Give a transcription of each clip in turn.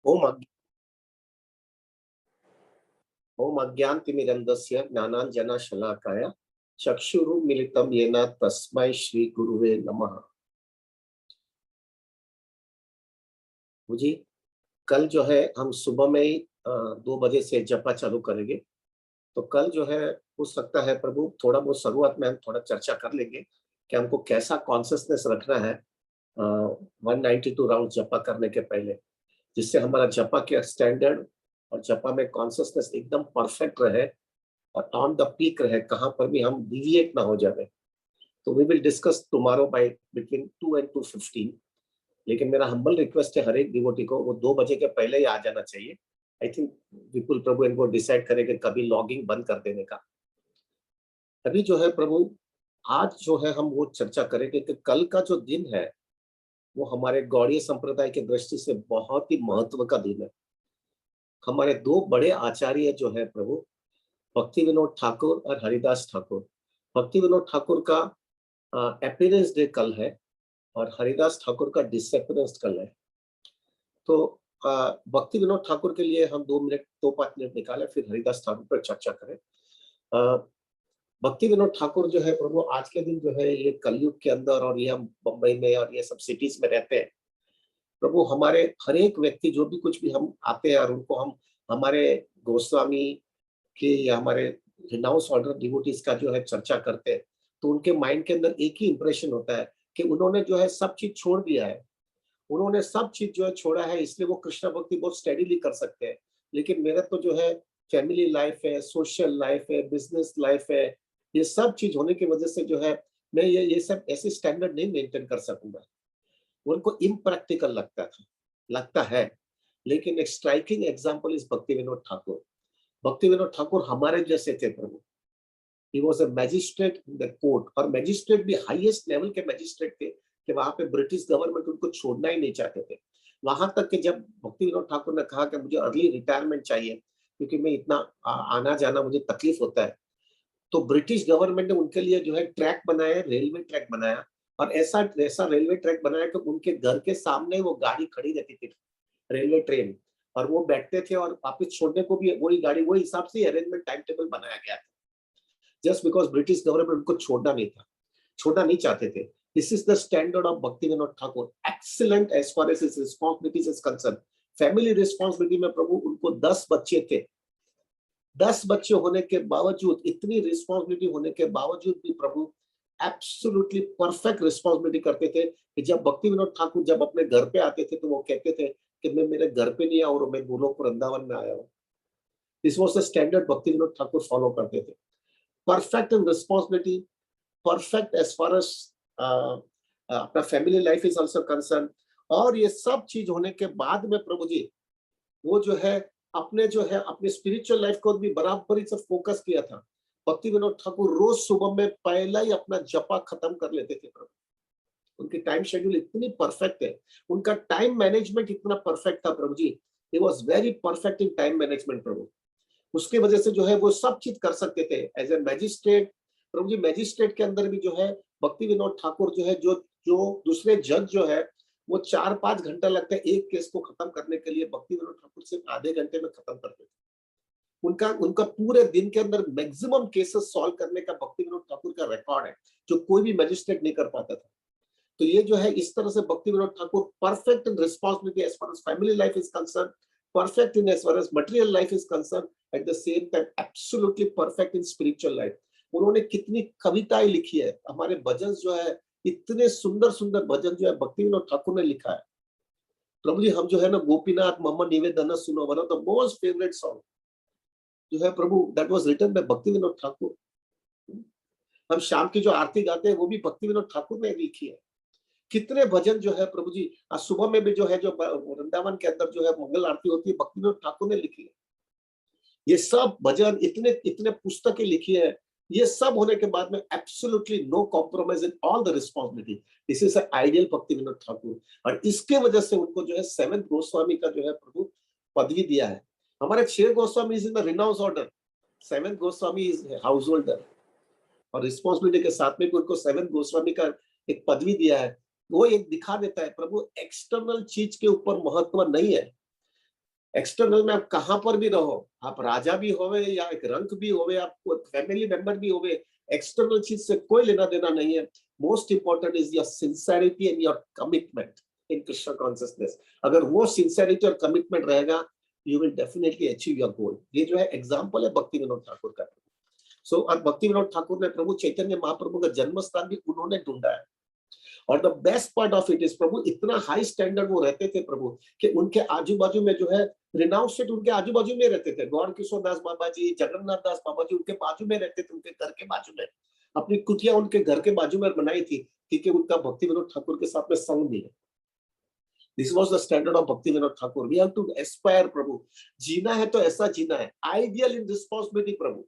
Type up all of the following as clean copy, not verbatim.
ओम ओम अज्ञानतिमिरन्धस्य ज्ञानाञ्जनशलाकया चक्षुरुन्मीलितं येन तस्मै श्री गुरुवे नमः। मुझे कल जो है हम सुबह में ही 2 बजे से जपा चालू करेंगे। तो कल जो है हो सकता है प्रभु थोड़ा बहुत शुरुआत में हम थोड़ा चर्चा कर लेंगे कि हमको कैसा कॉन्शियसनेस रखना है 192 राउंड जपा करने के पहले, जिससे हमारा जपा के स्टैंडर्ड और जपा में कॉन्शियसनेस एकदम परफेक्ट रहे और ऑन द पीक रहे, कहाँ पर भी हम डिविएट ना हो जाए। तो we will discuss tomorrow by between 2 and 2:15। लेकिन मेरा हम्बल रिक्वेस्ट है हर एक डिवोटी को वो 2 बजे के पहले ही आ जाना चाहिए। आई थिंक विपुल प्रभु इनको डिसाइड करेंगे कभी लॉगिंग बंद कर देने का। अभी जो है प्रभु आज जो है हम वो चर्चा करेंगे कि कल का जो दिन है वो हमारे गौड़ीय संप्रदाय की दृष्टि से बहुत ही महत्व का दिन है। हमारे दो बड़े आचार्य जो है प्रभु भक्ति विनोद ठाकुर और हरिदास ठाकुर। भक्ति विनोद ठाकुर का अपीयरेंस डे कल है और हरिदास ठाकुर का डिसअपीयरेंस कल है। तो भक्ति विनोद ठाकुर के लिए हम 2-5 मिनट निकाले, फिर हरिदास ठाकुर पर चर्चा करें। भक्ति विनोद ठाकुर जो है प्रभु आज के दिन जो है ये कलयुग के अंदर और ये हम बम्बई में और ये सब सिटीज में रहते हैं प्रभु, हमारे हर एक व्यक्ति जो भी कुछ भी हम आते हैं और उनको हम हमारे गोस्वामी के या हमारे रिनाउंस ऑर्डर डिवोटीज का जो है चर्चा करते हैं तो उनके माइंड के अंदर एक ही इंप्रेशन होता है कि उन्होंने जो है सब चीज छोड़ दिया है। उन्होंने सब चीज जो है छोड़ा है, इसलिए वो कृष्ण भक्ति बहुत स्टेडीली कर सकते हैं। लेकिन मेरा तो जो है फैमिली लाइफ है, सोशल लाइफ है, बिजनेस लाइफ है, ये सब चीज होने की वजह से जो है मैं ये सब ऐसे स्टैंडर्ड नहीं मेंटेन कर सकूंगा। उनको इम्प्रैक्टिकल लगता है। लेकिन एक स्ट्राइकिंग एग्जाम्पल इज भक्ति विनोद ठाकुर। भक्ति विनोद ठाकुर हमारे जैसे थे प्रभु। He was a magistrate in the court, और मैजिस्ट्रेट भी हाईएस्ट लेवल के मैजिस्ट्रेट थे कि वहां पे ब्रिटिश गवर्नमेंट उनको छोड़ना ही नहीं चाहते थे। वहां तक कि जब भक्ति विनोद ठाकुर ने कहा कि मुझे अर्ली रिटायरमेंट चाहिए क्योंकि मैं इतना आना जाना मुझे तकलीफ होता है, तो ब्रिटिश गवर्नमेंट ने उनके लिए जो है ट्रैक बनाया, रेलवे ट्रैक बनाया। और ऐसा ऐसा रेलवे ट्रैक बनाया कि उनके घर के सामने वो गाड़ी खड़ी रहती थी, रेलवे ट्रेन, और वो बैठते थे और वापस छोड़ने को भी वही गाड़ी, वही हिसाब से अरेंजमेंट टाइम टेबल बनाया गया था। जस्ट बिकॉज ब्रिटिश गवर्नमेंट उनको छोड़ना नहीं था, छोड़ना नहीं चाहते थे। This is the standard of Bhakti Vinod Thakur. Excellent as far as his responsibilities is concern. Family responsibility में प्रभु उनको 10 बच्चे थे। 10 बच्चे होने के बावजूद, इतनी रिस्पांसिबिलिटी होने के बावजूद भी प्रभु एब्सोल्युटली परफेक्ट रिस्पांसिबिलिटी करते थे कि जब भक्ति विनोद ठाकुर जब अपने घर पे आते थे तो वो कहते थे कि मैं मेरे घर पे नहीं आया और मैं गोलोक वृंदावन में आया हूँ। दिस वाज द स्टैंडर्ड भक्ति विनोद ठाकुर फॉलो करते थे। Perfect in responsibility, perfect as far as अपना family life is also concern. और ये सब चीज होने के बाद में प्रभु जी वो जो है अपने स्पिरिचुअल लाइफ को भी बराबरी से फोकस किया था। भक्ति विनोद ठाकुर रोज सुबह में पहला ही अपना जपा खत्म कर लेते थे प्रभु। उनकी टाइम शेड्यूल इतनी परफेक्ट है, उनका टाइम मैनेजमेंट इतना परफेक्ट था प्रभु जी। He was very perfect in time management प्रभु। उसकी वजह से जो है वो सब चीज कर सकते थे एज ए मैजिस्ट्रेट प्रभु जी। मैजिस्ट्रेट के अंदर भी जो है भक्ति विनोद ठाकुर जो है जो जो दूसरे जज जो है वो 4-5 घंटा लगता है एक केस को खत्म करने के लिए, भक्ति विनोद ठाकुर सिर्फ आधे घंटे में खत्म करते थे। उनका उनका पूरे दिन के अंदर मैक्सिमम केसेस सॉल्व करने का भक्ति विनोद ठाकुर का रिकॉर्ड है, जो कोई भी मैजिस्ट्रेट नहीं कर पाता था। तो ये जो है इस तरह से Bhakti Vinod Thakur perfect in responsibility as far as family life is concerned, perfect in as far as material life is concerned, at the same time absolutely perfect in spiritual life। उन्होंने कितनी कविताएं लिखी है, हमारे भजन जो है इतने सुंदर सुंदर भजन जो है भक्ति विनोद ठाकुर ने लिखा है प्रभु जी। हम जो है ना गोपीनाथ मम निवेदन सुनो, one of the most favourite song जो है प्रभु दैट वाज रिटन बाय भक्ति विनोद ठाकुर। हम शाम की जो आरती गाते हैं वो भी भक्ति विनोद ठाकुर ने लिखी है। कितने भजन जो है प्रभु जी, आज सुबह में भी जो है जो वृंदावन के अंदर जो है मंगल आरती होती है भक्ति विनोद ठाकुर ने लिखी है। ये सब भजन इतने इतने पुस्तकें लिखी है। ये सब होने के बाद में absolutely no compromise in all the responsibility. This is ideal Bhakti Vinod Thakur, और इसके वजह से उनको जो है 7th गोस्वामी का जो है प्रभु पदवी दिया है। हमारे 6 Goswami is in the renounce order, 7th Goswami is house holder, और रिस्पांसिबिलिटी के साथ में उनको 7th गोस्वामी का एक पदवी दिया है। वो एक दिखा देता है प्रभु एक्सटर्नल चीज के ऊपर महत्व नहीं है। एक्सटर्नल में आप कहां पर भी रहो, आप राजा भी होवे या एक रंक भी होवे, आप फैमिली मेंबर भी होवे, एक्सटर्नल चीज से कोई लेना देना नहीं है। Most important is your sincerity and your commitment in Krishna consciousness. अगर वो सिंसेरिटी और कमिटमेंट रहेगा, you will definitely achieve your goal. ये जो है एग्जाम्पल है भक्ति विनोद ठाकुर का। सो और भक्ति विनोद ठाकुर ने प्रभु चैतन्य महाप्रभु का जन्म स्थान भी उन्होंने ढूंढा है। और the best part of it is, प्रभु इतना हाई स्टैंडर्ड वो रहते थे प्रभु, कि उनके आजू बाजू में जो है रिनाउंस सेट उनके आजू बाजू में रहते थे। गौर किशोर दास बाबा जी, जगन्नाथ दास बाबा जी उनके बाजू में रहते थे, उनके घर के बाजू में। अपनी कुटिया उनके घर के बाजू में बनाई थी, क्योंकि उनका भक्ति विनोद ठाकुर के साथ में संग भी है। This was the standard of Bhakti Vinod Thakur. We have to aspire प्रभु। जीना है तो ऐसा जीना है, आइडियल इन रिस्पॉन्सिबिलिटी प्रभु,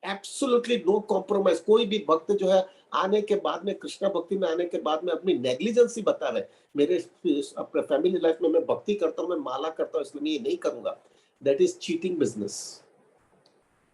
एब्सोल्युटली नो कॉम्प्रोमाइज। कोई भी भक्त जो है आने के बाद में, कृष्णा भक्ति में आने के बाद में अपनी नेग्लिजेंसी बता रहे, मेरे अपने फैमिली लाइफ में मैं भक्ति करता हूं, मैं माला करता हूं, इसलिए मैं ये नहीं करूंगा, दैट इज चीटिंग बिजनेस।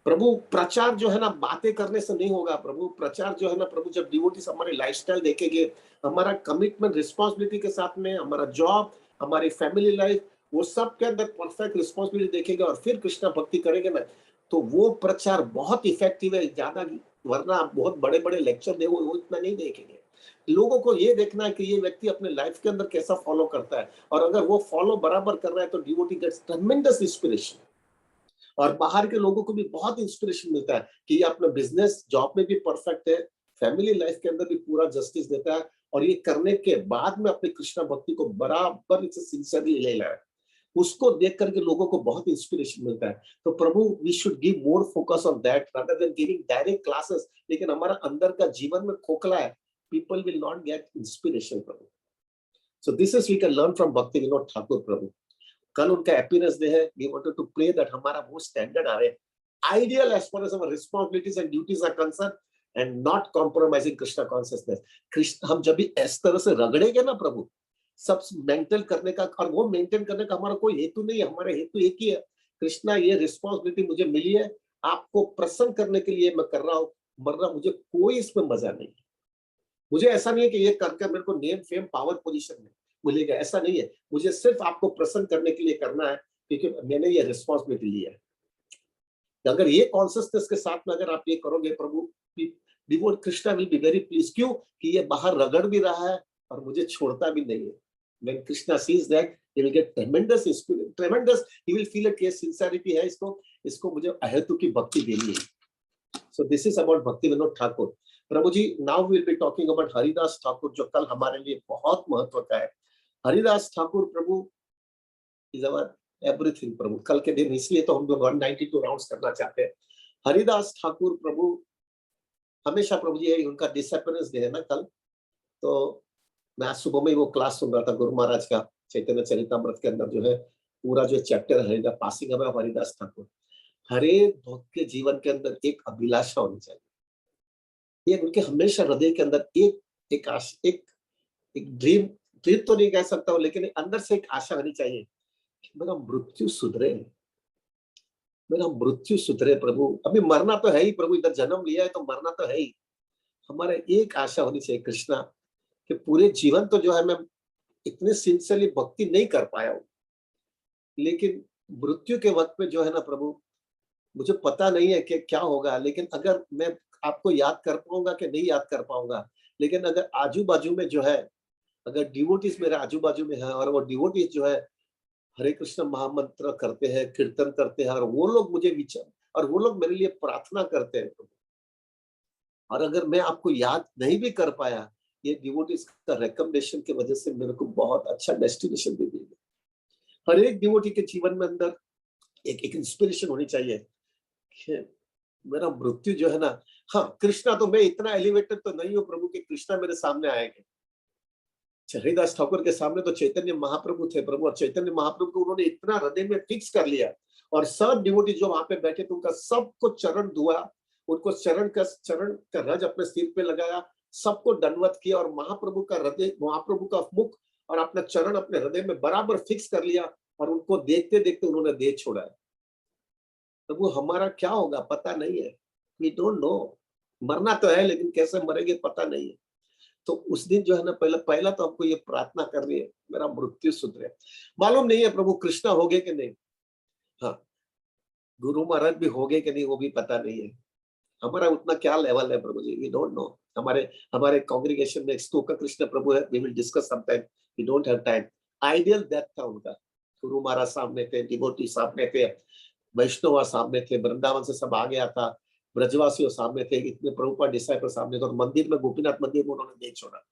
प्रभु प्रचार जो है ना बातें करने से नहीं होगा प्रभु। प्रचार जो है ना प्रभु, जब डिवोटीज हमारे लाइफस्टाइल देखेंगे, हमारा कमिटमेंट रिस्पॉन्सिबिलिटी के साथ में, हमारा जॉब, हमारी फैमिली लाइफ, वो सब के अंदर परफेक्ट रिस्पॉन्सिबिलिटी देखेंगे और फिर कृष्णा भक्ति करेंगे ना, तो वो प्रचार बहुत इफेक्टिव है ज्यादा। वरना आप बहुत बड़े बड़े लेक्चर दे, वो इतना नहीं देखेंगे। लोगों को ये देखना है कि ये व्यक्ति अपने लाइफ के अंदर कैसा फॉलो करता है, और अगर वो फॉलो बराबर कर रहा है तो डिवोटी गेट्स ट्रेमेंडस इंस्पिरेशन। और बाहर के लोगों को भी बहुत इंस्पिरेशन मिलता है कि ये अपना बिजनेस जॉब में भी परफेक्ट है, फैमिली लाइफ के अंदर भी पूरा जस्टिस देता है, और ये करने के बाद में अपनी कृष्णा भक्ति को बराबर इसे सिंसियरली ले रहा है। उसको देख करके लोगों को बहुत इंस्पिरेशन मिलता है। तो प्रभु we should give more focus on that rather than giving direct classes. लेकिन हमारा अंदर का जीवन में खोखला है, people will not get inspiration प्रभु। So this is we can learn from Bhakti Vinod Thakur प्रभु। कल उनका हैप्पीनेस डे है, we wanted to pray that हमारा वो स्टैंडर्ड आ रहे, ideal as far as our responsibilities and duties are concern and not compromising Krishna consciousness. Krishna हम जब भी इस तरह से रगड़ेंगे ना प्रभु, सब मेंटेन करने का, और वो मेंटेन करने का हमारा कोई हेतु नहीं है, हमारा हेतु एक ही है, कृष्णा ये रिस्पांसिबिलिटी मुझे मिली है, आपको प्रसन्न करने के लिए मैं कर रहा हूँ, वरना मुझे कोई इसमें मजा नहीं है। मुझे ऐसा नहीं है कि ये करके मेरे को नेम फेम पावर पोजीशन में मिलेगा, ऐसा नहीं है। मुझे सिर्फ आपको प्रसन्न करने के लिए करना है, क्योंकि मैंने ये रिस्पॉन्सिबिलिटी ली है। अगर ये कॉन्सियसनेस के साथ में अगर आप ये करोगे प्रभु, devote Krishna will be very please. क्यों कि ये बाहर रगड़ भी रहा है और मुझे छोड़ता भी नहीं है। When Krishna sees that, he will get tremendous inspiration, tremendous, he will feel कि sincerity है, इसको मुझे अहेतु की भक्ति देनी है। So this is about भक्ति विनोद ठाकुर प्रभु जी। Now we will be talking about Haridas Thakur, जो कल हमारे लिए बहुत महत्व का है। हरिदास ठाकुर प्रभु इज अवर एवरीथिंग प्रभु। कल के दिन इसलिए तो हम लोग 192 राउंड्स करना चाहते हैं। हरिदास ठाकुर प्रभु हमेशा प्रभु जी, उनका डिसअपियरेंस डे है ना कल, तो मैं आज सुबह में वो क्लास सुन रहा था गुरु महाराज का, चैतन्य चरितमृत के अंदर जो है पूरा जो चैप्टर है passing away of Haridas Thakur. हरे भक्त के जीवन के अंदर एक अभिलाषा होनी चाहिए, एक उनके हमेशा हृदय के अंदर एक आशा, एक ड्रीम तो नहीं कह सकता हूँ, लेकिन अंदर से एक आशा होनी चाहिए कि मेरा मृत्यु सुधरे, मेरा मृत्यु सुधरे प्रभु। अभी मरना तो है ही प्रभु, इधर जन्म लिया है तो मरना तो है ही। हमारा एक आशा होनी चाहिए कृष्णा, कि पूरे जीवन तो जो है मैं इतने सिंसियरली भक्ति नहीं कर पाया हूं, लेकिन मृत्यु के वक्त में जो है ना प्रभु, मुझे पता नहीं है कि क्या होगा, लेकिन अगर मैं आपको याद कर पाऊंगा कि नहीं याद कर पाऊंगा, लेकिन अगर आजू बाजू में जो है, अगर डिवोटीज मेरे आजू बाजू में है और वो डिवोटीज जो है हरे कृष्ण महामंत्र करते हैं, कीर्तन करते हैं, और वो लोग मुझे विचार और वो लोग मेरे लिए प्रार्थना करते हैं प्रभु, और अगर मैं आपको याद नहीं भी कर पाया, ये डिवोटीज का रिकमेंडेशन की वजह से मेरे को बहुत अच्छा डेस्टिनेशन दे देगा। हर एक डिवोटी के जीवन में अंदर एक इंस्पिरेशन होनी चाहिए कि मेरा मृत्यु जो है ना, हाँ कृष्णा तो मैं इतना एलिवेटेड तो नहीं हूँ प्रभु कि कृष्णा मेरे सामने आएंगे। हरिदास ठाकुर के सामने तो चैतन्य महाप्रभु थे प्रभु, और चैतन्य महाप्रभु को उन्होंने इतना हृदय में फिक्स कर लिया, और सब डिवोटी जो वहां पे बैठे थे उनका सबको चरण धुआ, उनको चरण का रज अपने सिर पे लगाया, सबको दंडवत किया, और महाप्रभु का हृदय, महाप्रभु का मुख और अपना चरण अपने हृदय में बराबर फिक्स कर लिया, और उनको देखते देखते उन्होंने देह छोड़ा है। प्रभु हमारा क्या होगा पता नहीं है, वी डोंट नो। मरना तो है, लेकिन कैसे मरेंगे पता नहीं है। तो उस दिन जो है ना, पहला तो हमको ये प्रार्थना करनी है, मेरा मृत्यु सुधरे। मालूम नहीं है प्रभु कृष्णा हो गए कि नहीं, हाँ, गुरु महाराज भी हो गए कि नहीं वो भी पता नहीं है। हमारा उतना क्या लेवल है प्रभु जी, वी डोंट नो। हमारे हमारे कांग्रीगेशन में स्तोका कृष्ण प्रभु है, we will discuss some time, we don't have time. Ideal death था उनका। गुरु महाराज सामने थे, डिवोटी सामने थे, वैष्णव सामने थे, वृंदावन से सब आ गया था, ब्रजवासियों सामने थे, इतने प्रभुपाद डिसाइपल सामने थे, और मंदिर में गोपीनाथ मंदिर में उन्होंने नहीं छोड़ा।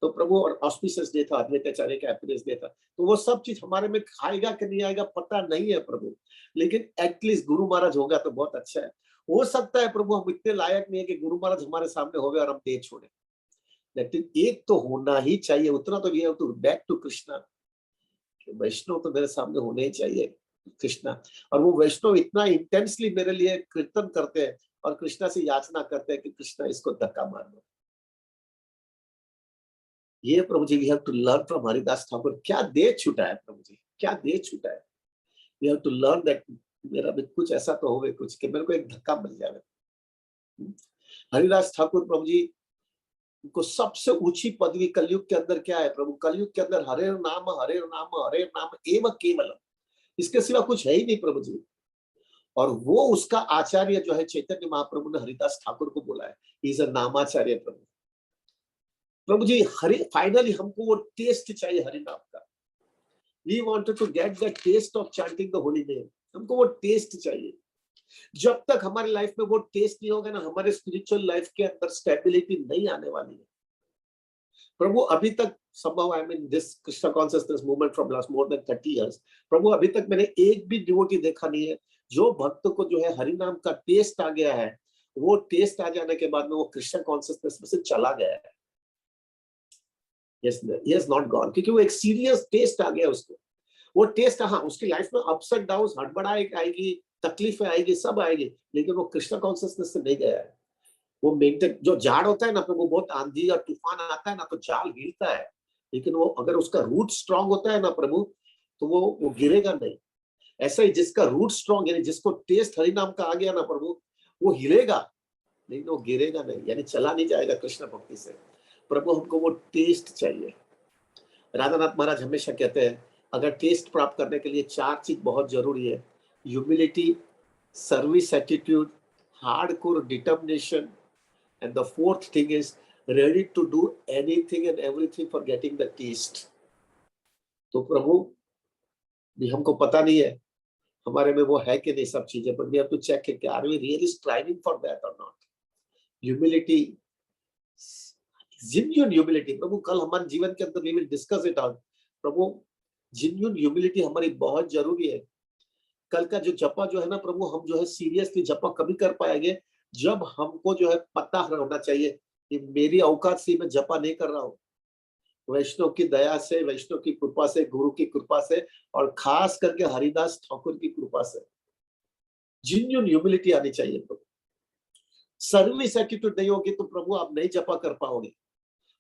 तो प्रभु, और ऑस्पिशियस डे था, अद्वैताचार्य का हैप्पीनेस डे था, तो वो सब चीज हमारे में खाएगा कि नहीं आएगा पता नहीं है प्रभु, लेकिन एटलीस्ट गुरु महाराज होगा तो बहुत अच्छा है। हो सकता है प्रभु हम इतने लायक नहीं है कि गुरु महाराज हमारे सामने होवे और हम दे छोड़े, लेकिन एक तो होना ही चाहिए उतना, तो we have to back to Krishna. वैष्णव तो मेरे सामने होने ही चाहिए कृष्णा। और वो वैष्णव इतना इंटेंसली मेरे लिए कीर्तन करते हैं और कृष्णा से याचना करते हैं कि कृष्णा इसको धक्का मार दो। ये प्रभु जी, we have to learn from Haridas Thakur. क्या दे छूटा है प्रभु जी, क्या दे छूटा है। We have to learn that मेरा भी कुछ ऐसा तो होवे कुछ कि मेरे को एक धक्का मिल जाए। हरिदास ठाकुर प्रभु जी को सबसे ऊंची पदवी कलयुग के अंदर क्या है प्रभु, कलयुग के अंदर हरे नाम हरे नाम हरे नाम एव केवलम, इसके सिवा कुछ है ही नहीं प्रभु जी। और वो उसका आचार्य जो है चैतन्य महाप्रभु ने हरिदास ठाकुर को बोला है, इज अ नामाचार्य प्रभु। प्रभु जी हरि, फाइनली हमको वो टेस्ट चाहिए हरि नाम का। We wanted to get the taste of chanting the holy name. हमको वो टेस्ट चाहिए। जब तक हमारी लाइफ में वो टेस्ट नहीं होगा ना, हमारे स्पिरिचुअल लाइफ के अंदर स्टेबिलिटी नहीं आने वाली है प्रभु। अभी तक संभव, I mean this Krishna consciousness movement from last more than 30 years, प्रभु अभी तक मैंने एक भी डिवोटी देखा नहीं है जो भक्त को जो है हरि नाम का टेस्ट आ गया है, वो टेस्ट आ जाने के बाद में वो कृष्णा कॉन्शियसनेस में से चला गया है। he has not gone, क्योंकि वो एक सीरियस टेस्ट आ गया उसको। वो टेस्ट, हाँ उसकी लाइफ में अप्स एंड डाउन्स, हड़बड़ाहट आएगी, तकलीफें आएगी, सब आएगी, लेकिन वो कृष्णा कॉन्शियसनेस से नहीं गया है। वो मेंटेन, जो झाड़ होता है ना, तो वो बहुत आंधी और तूफान आता है ना तो झाड़ गिरता है, लेकिन वो अगर उसका रूट स्ट्रांग होता है ना प्रभु, तो वो गिरेगा नहीं। ऐसा ही जिसका रूट स्ट्रांग, यानी जिसको टेस्ट हरि नाम का आ गया ना प्रभु, वो हिलेगा लेकिन वो गिरेगा नहीं, यानी चला नहीं जाएगा कृष्ण भक्ति से। प्रभु हमको वो टेस्ट चाहिए। राधानाथ महाराज हमेशा कहते हैं, अगर टेस्ट प्राप्त करने के लिए 4 चीज बहुत जरूरी है, humility, service attitude, hardcore determination, and the fourth thing is ready to do anything and everything for getting the taste। तो प्रभु भी हमको पता नहीं है हमारे में वो है कि नहीं सब चीजें, but we have to check it, are we really striving for that or not। Humility, genuine humility प्रभु, कल हमारे जीवन के अंदर we will discuss it out Prabhu. Genuine humility हमारी बहुत जरूरी है। कल का जो जपा जो है ना प्रभु, हम जो है सीरियसली जपा कभी कर पाएंगे जब हमको जो है पता होना चाहिए कि मेरी औकात से मैं जपा नहीं कर रहा हूँ। वैष्णव की दया से, वैष्णव की कृपा से, गुरु की कृपा से, और खास करके हरिदास ठाकुर की कृपा से जेन्युइन ह्यूमिलिटी आनी चाहिए प्रभु। सर्विस एटीट्यूड नहीं होगी तो प्रभु आप नहीं जपा कर पाओगे।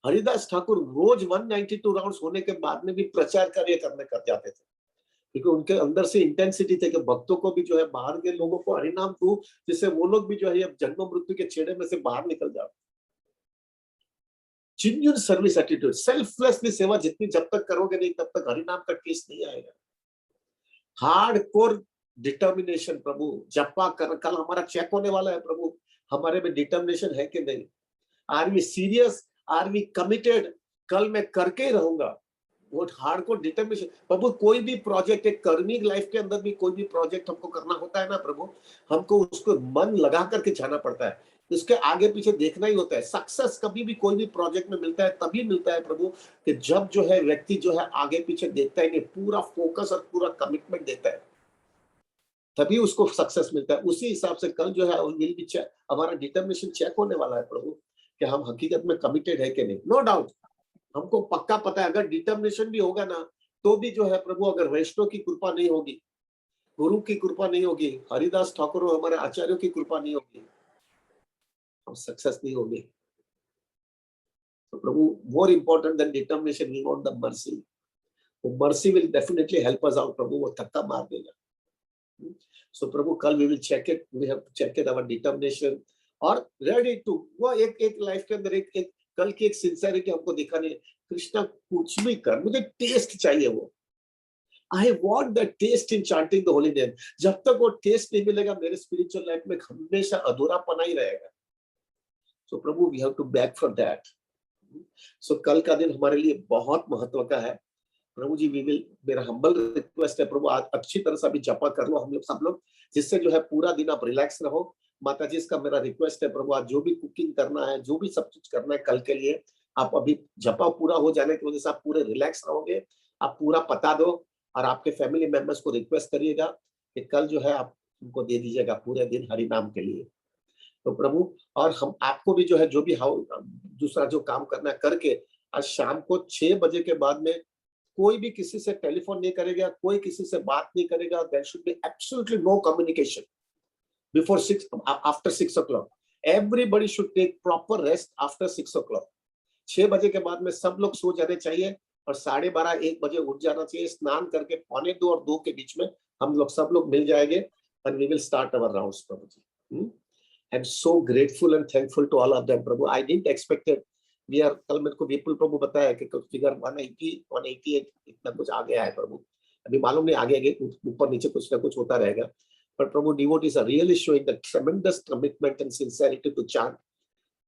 हरिदास ठाकुर रोज 192 राउंड्स होने के बाद में भी प्रचार कार्य करने कर जाते थे, क्योंकि उनके अंदर से इंटेंसिटी थे कि भक्तों को भी जो है, बाहर के लोगों को हरिनाम दो, जिससे वो लोग भी जो है अब जन्म मृत्यु के छेड़े में से बाहर निकल जाओ। जेन्युइन सर्विस एटीट्यूड, सेल्फलेसली सेवा जितनी जब तक करोगे नहीं तब तक हरिनाम का टेस्ट नहीं आएगा। हार्डकोर डिटर्मिनेशन प्रभु, जपा कर, कल हमारा चेक होने वाला है प्रभु, हमारे में डिटर्मिनेशन है कि नहीं। Are we serious, are we committed, कल मैं करके ही रहूंगा। वो हार्डकोर डिटर्मिनेशन प्रभु। कोई भी प्रोजेक्ट, एक कर्मिक लाइफ के अंदर भी कोई भी प्रोजेक्ट हमको करना होता है ना प्रभु, हमको उसको मन लगा करके जाना पड़ता है, उसके आगे पीछे देखना ही होता है। सक्सेस कभी भी कोई भी प्रोजेक्ट में मिलता है, तभी मिलता है प्रभु कि जब जो है व्यक्ति जो है आगे पीछे देखता है कि पूरा फोकस और पूरा कमिटमेंट देता है, तभी उसको सक्सेस मिलता है। उसी हिसाब से कल जो है विल बी चेक, हमारा डिटर्मिनेशन चेक होने वाला है प्रभु कि हम हकीकत में कमिटेड है कि नहीं। नो डाउट हमको पक्का पता है, अगर डिटर्मिनेशन भी होगा ना तो भी जो है प्रभु, अगर वैष्णव की कृपा नहीं होगी, गुरु की कृपा नहीं होगी, हरिदास ठाकुर और हमारे आचार्यों की कृपा नहीं होगी, हम सक्सेस नहीं होंगे। तो प्रभु, more important than determination we want the mercy. वो mercy will definitely help us out प्रभु, वो धक्का मार देगा। सो प्रभु कल we will check it, we have to check it our determination, और रेडी टू, वो एक लाइफ के अंदर एक कल की एक सिंसियरिटी हमको दिखानी है। कृष्णा कुछ भी कर, मुझे टेस्ट चाहिए वो। I want the taste in chanting the holy name. जब तक वो टेस्ट नहीं मिलेगा मेरे स्पिरिचुअल लाइफ में हमेशा अधूरापना ही रहेगा. So Prabhu we have to beg for that. So कल का दिन हमारे लिए बहुत महत्व का है. प्रभु जी वी विल, मेरा हम्बल रिक्वेस्ट है प्रभु आज अच्छी तरह से अभी जपा कर लो हम लोग सब लोग, जिससे जो है पूरा दिन आप रिलैक्स रहो. माता जी इसका मेरा रिक्वेस्ट है प्रभु आज जो भी कुकिंग करना है, जो भी सब कुछ करना है कल के लिए, आप अभी जपा पूरा हो जाने की वजह से आप पूरे रिलैक्स रहोगे. आप पूरा पता दो और आपके फैमिली मेंबर्स को रिक्वेस्ट करिएगा कि कल जो है आप उनको दे दीजिएगा पूरे दिन हरि नाम के लिए. तो प्रभु और हम आपको भी जो है जो भी दूसरा जो काम करना है करके आज शाम को 6 बजे के बाद में कोई भी किसी से टेलीफोन नहीं करेगा, कोई किसी से बात नहीं करेगा. There should be absolutely no communication before 6 after 6 o'clock. Everybody should take proper rest after 6 o'clock. 6 बजे के बाद में सब लोग सो जाने चाहिए और 12:30-1 बजे उठ जाना चाहिए. स्नान करके 1:45 और 2 के बीच में हम लोग सब लोग मिल जाएंगे and we will start our rounds Prabhu ji. I'm so grateful and thankful to all of them Prabhu. I didn't expect it. We are कल मेरे को विपुल प्रभु बताया कि फिगर 180 188 इतना कुछ आ गया है प्रभु. अभी मालूम नहीं आगे ऊपर नीचे कुछ ना कुछ होता रहेगा. But Prabhu devotees are really showing the tremendous commitment and sincerity to chant.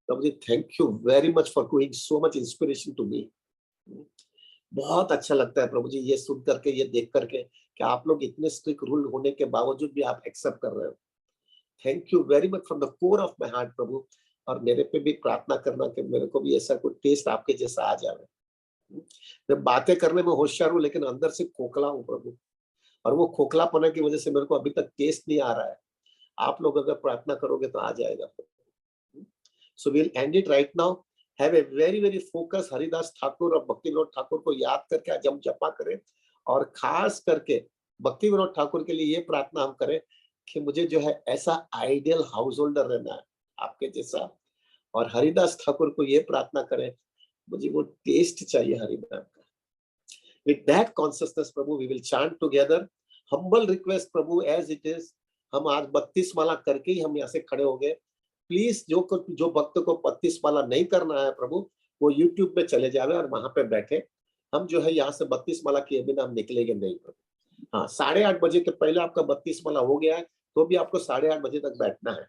Prabhu ji thank you very much for giving so much inspiration to me. बहुत अच्छा लगता है प्रभु जी ये सुन करके, ये देख करके कि आप लोग इतने स्ट्रिक्ट रूल होने के बावजूद भी आप एक्सेप्ट कर रहे हो. Thank you very much from the core of my heart प्रभु. और मेरे पे भी प्रार्थना करना कि मेरे को भी ऐसा कोई टेस्ट आपके जैसा आ जाए. मैं बातें करने में होशियार हूँ लेकिन अंदर से खोखला हूँ प्रभु, और वो खोखलापने की वजह से मेरे को अभी तक टेस्ट नहीं आ रहा है. आप लोग अगर प्रार्थना करोगे तो आ जाएगा. So we'll end it right now. Have a very very focus. Haridas Thakur और भक्ति विनोद ठाकुर को याद करके आज हम जपा करें और खास करके भक्ति विनोद ठाकुर के लिए ये प्रार्थना हम करें कि मुझे जो है ऐसा आइडियल हाउस होल्डर रहना है आपके जैसा. और हरिदास ठाकुर को ये प्रार्थना करें मुझे वो टेस्ट चाहिए हरिनाम का. विद दैट कॉन्शियसनेस प्रभु we will chant together. Humble request प्रभु एज इट इज. हम आज 32 माला करके ही हम यहाँ से खड़े हो गए. प्लीज जो भक्त को 32 माला नहीं करना है प्रभु वो यूट्यूब पे चले जावे और वहां पे बैठे. हम जो है यहाँ से 32 माला किए बिना हम निकलेंगे नहीं प्रभु. हाँ 8:30 बजे के पहले आपका 32 माला हो गया है तो भी आपको 8:30 बजे तक बैठना है.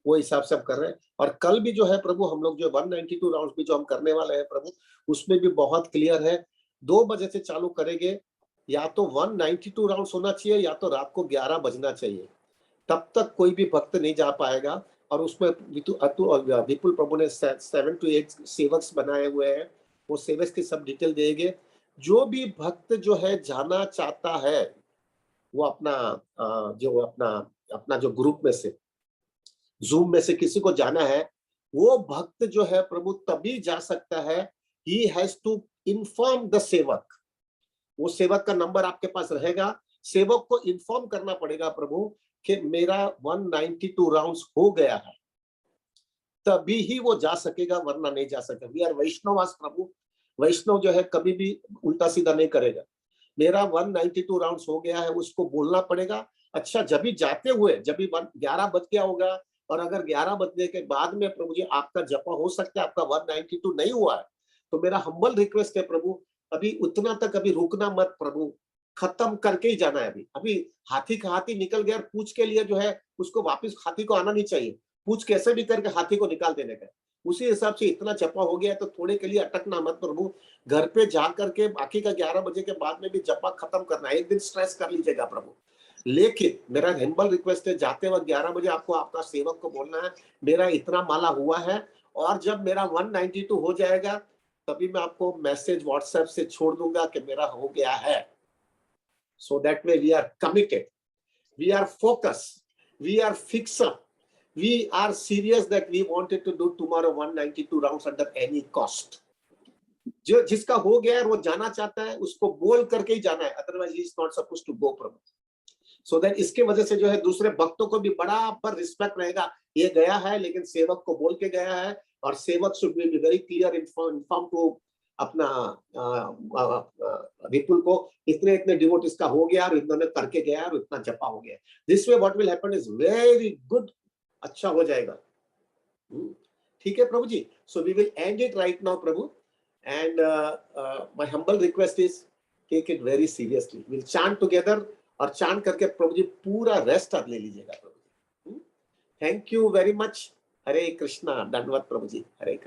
वो हिसाब से हम कर रहे हैं. और कल भी जो है प्रभु हम लोग जो 192 राउंड्स भी जो हम करने वाले हैं प्रभु उसमें भी बहुत क्लियर है. 2 बजे से चालू करेंगे. या तो 192 राउंड्स होना चाहिए या तो रात को 11 बजना चाहिए. तब तक कोई भी भक्त नहीं जा पाएगा. और उसमें विपुल प्रभु ने 7 to 8 सेवक्स बनाए हुए हैं. वो सेवक्स की सब डिटेल देंगे. जो भी भक्त जो है जाना चाहता है वो अपना जो ग्रुप में से जूम में से किसी को जाना है वो भक्त जो है प्रभु तभी जा सकता है. He has to inform the सेवक. वो सेवक का नंबर आपके पास रहेगा. सेवक को इन्फॉर्म करना पड़ेगा प्रभु कि मेरा 192 राउंड्स हो गया है, तभी ही वो जा सकेगा वरना नहीं जा सकेगा. वी आर वैष्णवास प्रभु. वैष्णव जो है कभी भी उल्टा सीधा नहीं करेगा. मेरा 192 राउंड्स हो गया है उसको बोलना पड़ेगा. अच्छा जब भी जाते हुए जब भी 11 बज गया होगा और अगर 11 बजने के बाद में प्रभु जी आपका जपा हो सकता है आपका 192 नहीं हुआ है तो मेरा हम्बल रिक्वेस्ट है प्रभु अभी उतना तक अभी रुकना मत प्रभु. खत्म करके ही जाना है. अभी हाथी का हाथी निकल गया. पूछ के लिए जो है उसको वापस हाथी को आना नहीं चाहिए. पूछ कैसे भी करके हाथी को निकाल देने का. उसी हिसाब से इतना जपा हो गया है तो थोड़े के लिए अटकना मत प्रभु. घर पे जा करके बाकी का 11 बजे के बाद में भी जपा खत्म करना है. एक दिन स्ट्रेस कर लीजिएगा प्रभु. लेकिन मेरा हम्बल रिक्वेस्ट है जाते वक्त 11 बजे आपको आपका सेवक को बोलना है मेरा इतना माला हुआ है. और जब मेरा 192 हो जाएगा तभी मैं आपको मैसेज व्हाट्सएप से छोड़ दूंगा कि मेरा हो गया है. So that way we are committed, we are focused, we are fixed up, we are serious that we wanted to do tomorrow 192 rounds under any cost. जो जिसका हो गया है वो जाना चाहता है उसको बोल करके ही जाना है. Otherwise he is not supposed to go Prabhu. So that इसके वजह से जो है दूसरे भक्तों को भी बड़ा पर रिस्पेक्ट रहेगा. ये गया है लेकिन सेवक को बोल के गया है और सेवक should be very clear inform to अपना विपुल को इतने इतने डिवोटीज का हो गया और इन्होंने करके गया और इतना जपा हो गया. This way what will happen is very good. अच्छा हो जाएगा. ठीक है प्रभु जी. So we will end it right now प्रभु. And my humble request is take it very seriously, will chant together, और चांट करके प्रभु जी पूरा रेस्ट आप ले लीजिएगा प्रभु जी। Thank you very much. हरे कृष्णा, दंडवत प्रभु जी, हरे कृष्ण।